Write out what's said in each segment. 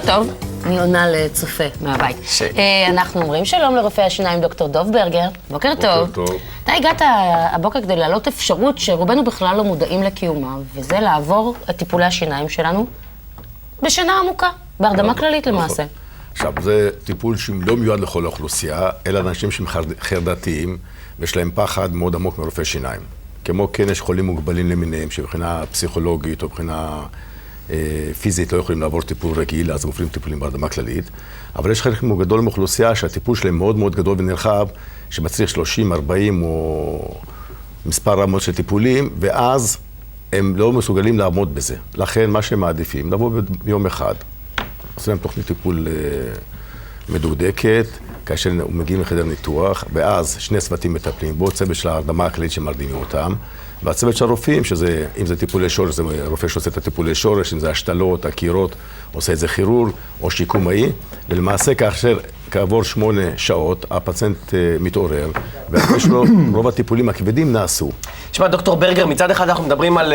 טוב, אני עונה לצופה מהבית. אנחנו אומרים שלום לרופא השיניים דוקטור דוב ברגר. בוקר טוב. בוקר טוב. אתה הגעת הבוקר כדי להעלות אפשרות שרובנו בכלל לא מודעים לקיומה, וזה לעבור את טיפולי השיניים שלנו בשינה עמוקה, בהרדמה כללית למעשה. עכשיו, זה טיפול שלא מיועד לכל האוכלוסייה, אלא אנשים שהם חרדתיים, ויש להם פחד מאוד עמוק מרופא שיניים. כמו כן, יש חולים מוגבלים למיניהם, שבחינה פסיכולוגית או בחינה פיזית לא יכולים לעבור טיפול רגיל, אז הם עוברים טיפולים בהרדמה כללית. אבל יש חלק גדול מאוכלוסייה שהטיפול שלהם מאוד מאוד גדול ונרחב, שמצריך 30, 40 או מספר רמות של טיפולים, ואז הם לא מסוגלים לעמוד בזה. לכן, מה שהם מעדיפים, לבוא ביום אחד, עושים להם תוכנית טיפול מדוקדקת, כאשר הם מגיעים לחדר ניתוח, ואז שני צוותים מטפלים בו, צוות של ההרדמה הכללית שמרדימים אותם, והצוות של הרופאים, שזה, אם זה טיפולי שורש, זה רופא שעושה את הטיפולי שורש, אם זה השתלות, הקירות, עושה את זה כירורג או שיקומאי, ולמעשה כאשר כעבור 8 שעות, הפציינט מתעורר, ויש לו רוב הטיפולים הכבדים נעשו. תשמע, דוקטור ברגר, מצד אחד אנחנו מדברים על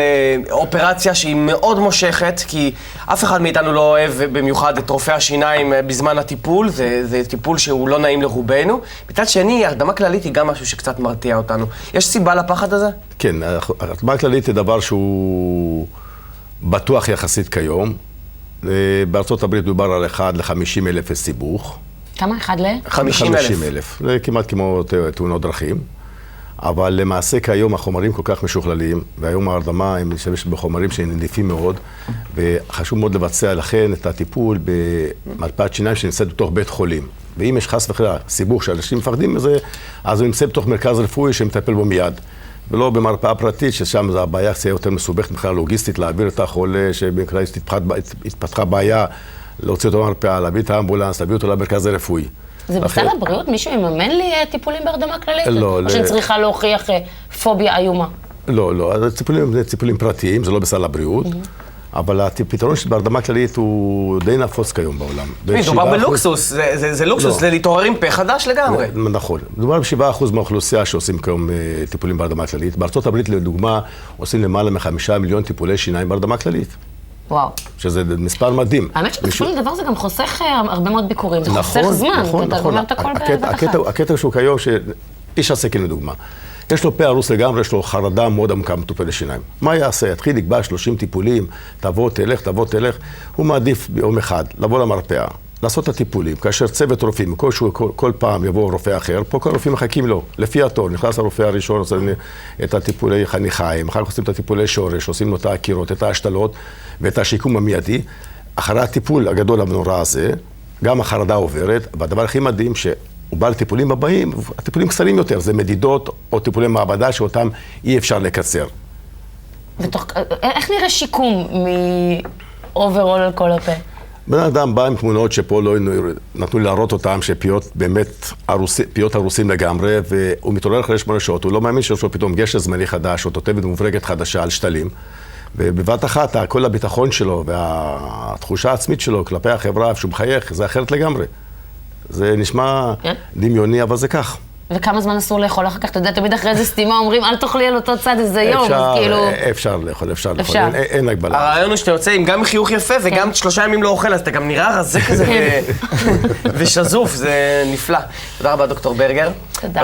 אופרציה שהיא מאוד מושכת, כי אף אחד מאיתנו לא אוהב במיוחד את רופא השיניים בזמן הטיפול, זה טיפול שהוא לא נעים לרובנו. מצד שני, הרדמה כללית היא גם משהו שקצת מרתיע אותנו. יש סיבה לפחד הזה? כן, הרדמה כללית זה דבר שהוא בטוח יחסית כיום. בארצות הברית דובר על 1 ל-50,000 סיבוך. כמה? 1 ל? 50,000. זה כמעט כמו תאונות דרכים. אבל למעשה כיום החומרים כל כך משוכללים, והיום ההרדמה הם משתמש בחומרים שנדיפים מאוד, וחשוב מאוד לבצע לכן את הטיפול במרפאת שיניים שנמצאת בתוך בית חולים. ואם יש חס וחלילה סיבוך שאנשים מפחדים מזה, אז הוא נמצא בתוך מרכז רפואי שמטפל בו מיד. ולא במרפאה פרטית, ששם זו הבעיה קצת יותר מסובכת מבחינה לוגיסטית, להעביר את החולה, שבמקרה התפתחה בעיה, להוציא אותו במרפאה, להביא את האמבולנס, להביא אותו למרכז הרפואי. זה בסל הבריאות? מישהו יממן לי טיפולים בהרדמה כללית? לא. או שאני צריכה להוכיח פוביה איומה? לא. זה טיפולים פרטיים, זה לא בסל הבריאות. אבל הפתרון בהרדמה כללית הוא די נפוץ כיום בעולם. מדובר בלוקסוס, זה לוקסוס, זה להתעורר עם פה חדש לגמרי. נכון. מדובר ב7% מהאוכלוסייה שעושים כיום טיפולים בהרדמה כללית. בארצות הברית, לדוגמה, עושים למעלה מ5 מיליון טיפולי שיניים בהרדמה כללית. וואו. שזה מספר מדהים. האמת שבסופו של דבר זה גם חוסך הרבה מאוד ביקורים, זה חוסך זמן, אתה גומר את הכל בבת אחת. הקטע שהוא כיום, שאיש עסקים לדוגמה, יש לו פה הרוס לגמרי, יש לו חרדה מאוד עמוקה מטופל לשיניים. מה יעשה? יתחיל לקבע 30 טיפולים, תבוא, תלך. הוא מעדיף ביום אחד לבוא למרפאה, לעשות את הטיפולים, כאשר צוות רופאים, כל פעם יבוא רופא אחר, פה כל הרופאים מחכים לו, לפי התור, נכנס הרופא הראשון, עושה את הטיפולי חניכיים, אחר כך עושים את הטיפולי שורש, עושים לו את הקירות, את ההשתלות ואת השיקום המיידי. אחרי הטיפול הגדול המנורא הזה, גם החרדה עוברת, והדבר הכי מדהים הוא בא לטיפולים הבאים, הטיפולים קצרים יותר, זה מדידות או טיפולי מעבדה שאותם אי אפשר לקצר. איך נראה שיקום מאוברול על כל הפה? בן אדם בא עם תמונות שפה לא נתנו להראות אותם, שפיות באמת פיות הרוסים לגמרי, והוא מתעורר אחרי 8 שעות, הוא לא מאמין שיש לו פתאום גשר זמני חדש, או תותבת מוברגת חדשה על שתלים, ובבת אחת כל הביטחון שלו והתחושה העצמית שלו כלפי החברה, שהוא מחייך, זה אחרת לגמרי. זה נשמע דמיוני, אבל זה כך. וכמה זמן אסור לאכול אחר כך? אתה יודע, תמיד אחרי איזה סתימה אומרים, אל תאכלי על אותו צד איזה יום, אז כאילו... אפשר לאכול, אין הגבלה. הרעיון הוא שאתה יוצא עם גם חיוך יפה וגם 3 ימים לא אוכל, אז אתה גם נראה רזה כזה ושזוף, זה נפלא. תודה רבה, דוקטור ברגר. תודה.